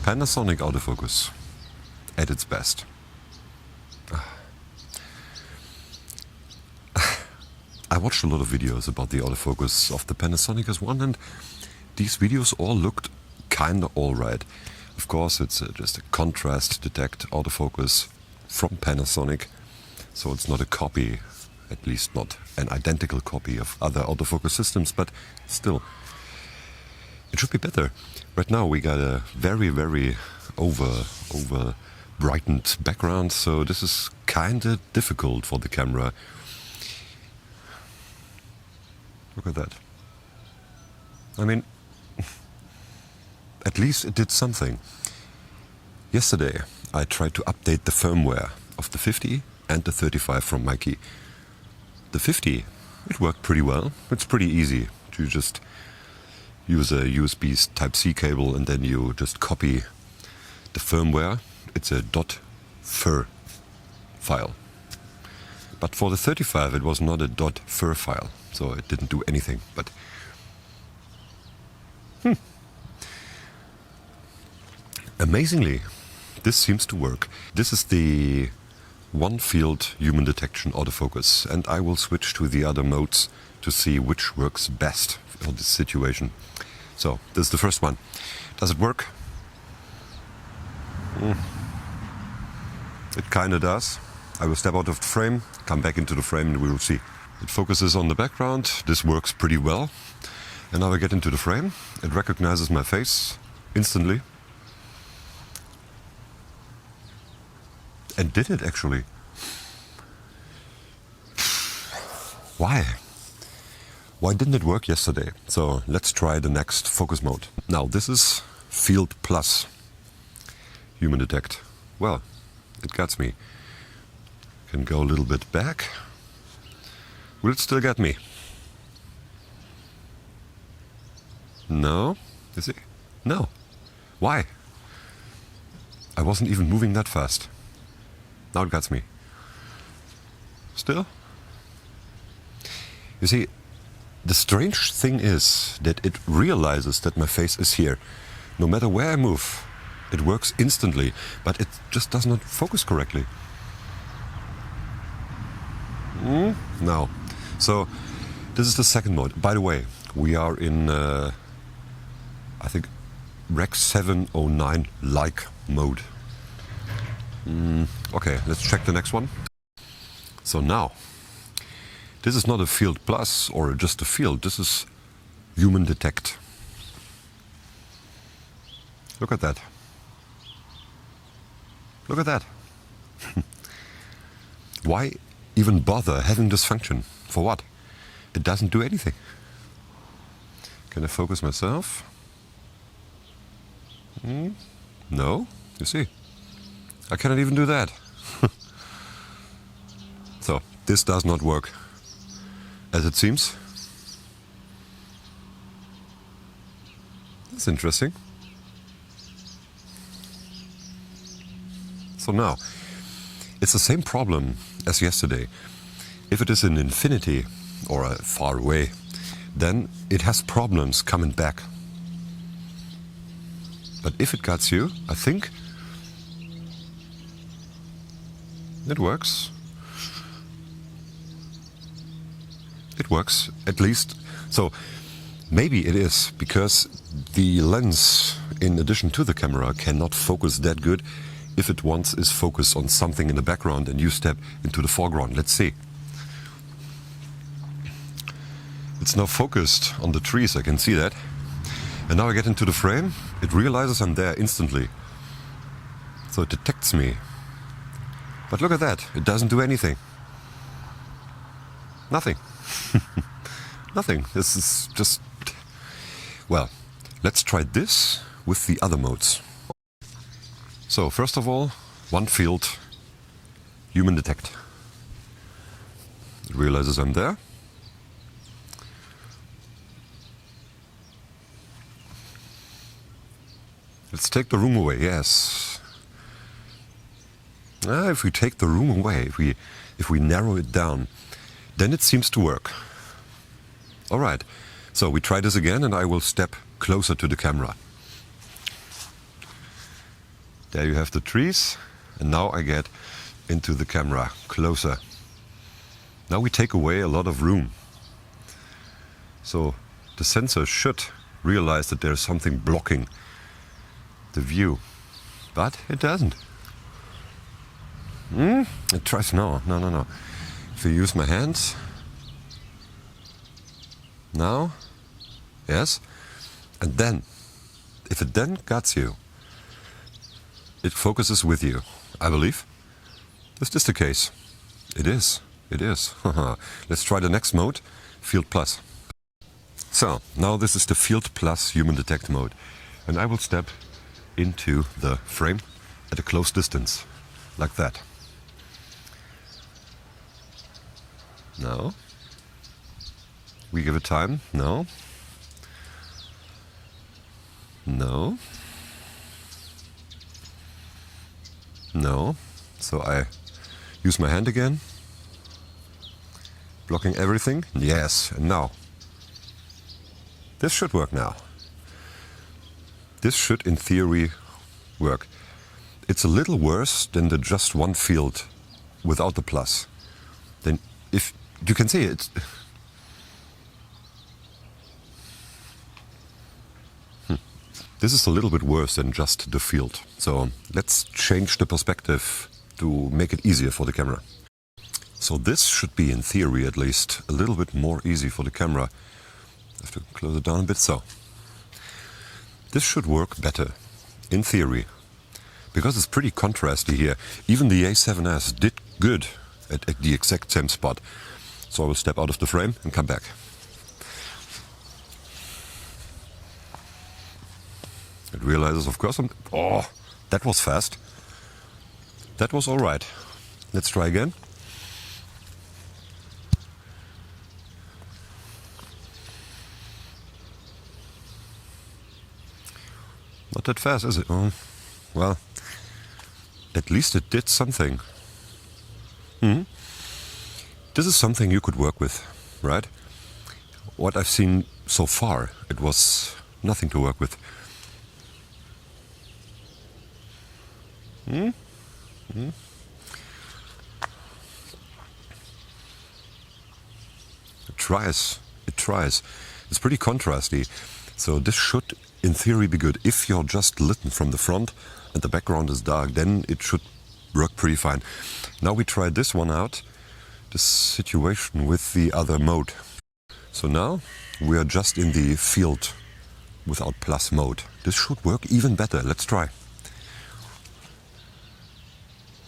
Panasonic autofocus at its best. I watched a lot of videos about the autofocus of the Panasonic S1, and these videos all looked kinda alright. Of course, it's just a contrast detect autofocus from Panasonic, so it's not a copy, at least not an identical copy of other autofocus systems, but still, it should be better. Right now we got a very, very over brightened background, so this is kinda difficult for the camera. Look at that. I mean, at least it did something. Yesterday I tried to update the firmware of the 50 and the 35 from Mikey. The 50, it worked pretty well. It's pretty easy to just use a USB Type-C cable and then you just copy the firmware. It's a .fir file. But for the 35 it was not a .fir file, so it didn't do anything. But amazingly, this seems to work. This is the one-field human detection autofocus, and I will switch to the other modes to see which works best for this situation. So, this is the first one. Does it work? It kinda does. I will step out of the frame, come back into the frame, and we will see. It focuses on the background. This works pretty well. And now I get into the frame. It recognizes my face instantly. And did it actually. Why? Why didn't it work yesterday? So let's try the next focus mode. Now this is Field Plus Human Detect. Well, it gets me. Can go a little bit back. Will it still get me? No? Is it? No. Why? I wasn't even moving that fast. Now it gets me. Still? You see, the strange thing is that it realizes that my face is here. No matter where I move, it works instantly, but it just does not focus correctly. No. So, this is the second mode. By the way, we are in, I think, Rec 709 like mode. Okay, let's check the next one. So now, this is not a Field Plus or just a field, this is Human Detect. Look at that. Look at that. Why even bother having this function? For what? It doesn't do anything. Can I focus myself? No, you see. I cannot even do that. So, this does not work, as it seems. That's interesting. So now, it's the same problem as yesterday. If it is in infinity or far away, then it has problems coming back. But if it gets you, I think it works. It works, at least. So maybe it is because the lens, in addition to the camera, cannot focus that good if it once is focused on something in the background and you step into the foreground. Let's see. It's now focused on the trees, I can see that. And now I get into the frame, it realizes I'm there instantly. So it detects me. But look at that, it doesn't do anything. Nothing. Nothing. This is just... Well, let's try this with the other modes. So, first of all, one field, Human Detect. It realizes I'm there. Let's take the room away, yes. If we take the room away, if we narrow it down, then it seems to work. Alright, so we try this again and I will step closer to the camera. There you have the trees, and now I get into the camera closer. Now we take away a lot of room. So the sensor should realize that there's something blocking the view, but it doesn't. It tries, no. If I use my hands, now, yes, and then, if it then cuts you, it focuses with you, I believe. Is this the case? It is. Let's try the next mode, Field Plus. So, now this is the Field Plus Human Detect mode, and I will step into the frame at a close distance, like that. Now, we give it time, no. So I use my hand again, blocking everything, yes, and now. This should work now. This should, in theory, work. It's a little worse than the just one field without the plus. Then, if you can see it, this is a little bit worse than just the field. So let's change the perspective to make it easier for the camera. So this should be, in theory at least, a little bit more easy for the camera. I have to close it down a bit, so. This should work better, in theory, because it's pretty contrasty here. Even the A7S did good at the exact same spot. So I will step out of the frame and come back. It realizes, of course, oh, that was fast. That was all right. Let's try again. Not that fast, is it? Oh, well, at least it did something. This is something you could work with, right? What I've seen so far, it was nothing to work with. It tries. It's pretty contrasty. So this should, in theory, be good. If you're just lit from the front and the background is dark, then it should work pretty fine. Now we try this one out, this situation with the other mode. So now we are just in the field without plus mode. This should work even better. Let's try.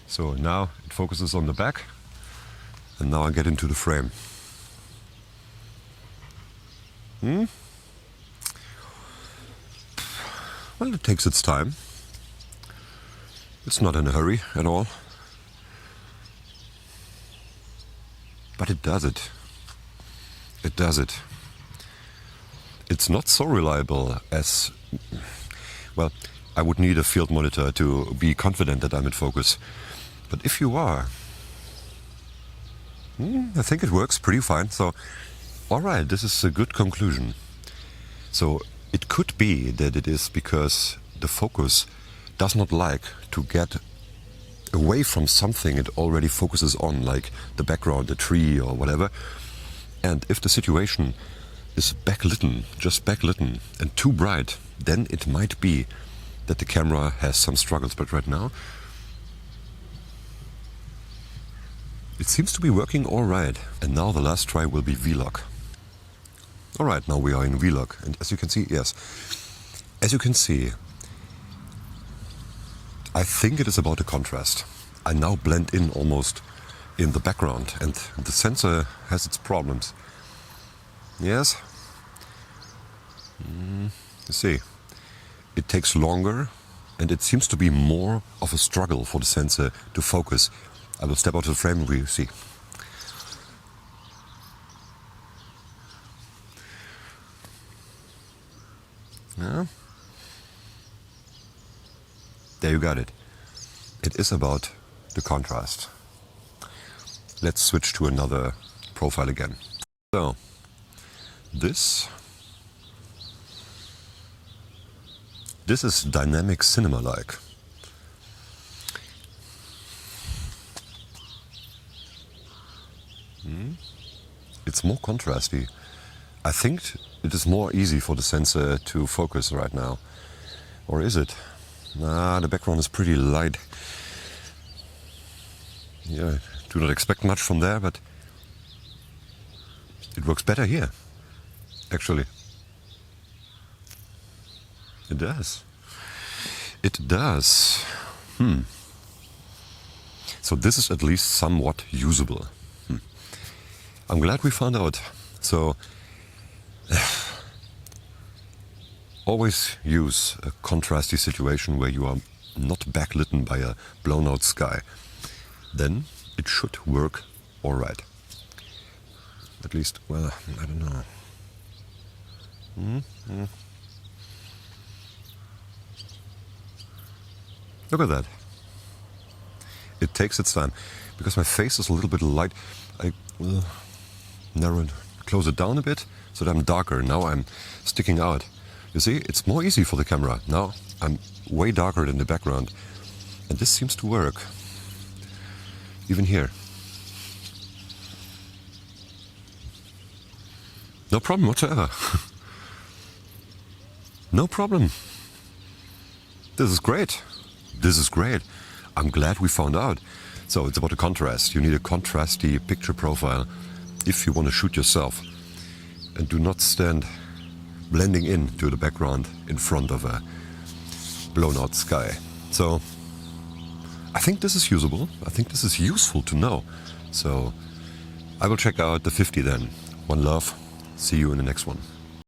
So now it focuses on the back, and now I get into the frame. Well, it takes its time. It's not in a hurry at all. But it does it. It does it. It's not so reliable as... Well, I would need a field monitor to be confident that I'm in focus. But if you are, I think it works pretty fine. So, all right, this is a good conclusion. So it could be that it is because the focus does not like to get away from something it already focuses on, like the background, the tree or whatever. And if the situation is backlit, just backlit and too bright, then it might be that the camera has some struggles. But right now, it seems to be working all right. And now the last try will be V-Lock. All right, now we are in V-Lock. And as you can see, yes. As you can see, I think it is about the contrast. I now blend in almost in the background, and the sensor has its problems. Yes? You see, it takes longer, and it seems to be more of a struggle for the sensor to focus. I will step out of the frame and we see. Yeah. There you got it. It is about the contrast. Let's switch to another profile again. So, this is dynamic cinema-like. it's more contrasty. I think it is more easy for the sensor to focus right now. Or is it? Nah, the background is pretty light. Yeah, do not expect much from there, but it works better here, actually. It does. It does. So this is at least somewhat usable. I'm glad we found out. So always use a contrasty situation where you are not backlit by a blown out sky. Then it should work all right. At least, well, I don't know. Look at that. It takes its time. Because my face is a little bit light, I narrow it, close it down a bit so that I'm darker. Now I'm sticking out. You see, it's more easy for the camera. Now I'm way darker than the background. And this seems to work. Even here. No problem whatsoever. No problem. This is great. This is great. I'm glad we found out. So it's about the contrast. You need a contrasty picture profile if you want to shoot yourself. And do not stand blending in to the background in front of a blown out sky. So I think this is usable. I think this is useful to know. So I will check out the 50 then. One love. See you in the next one.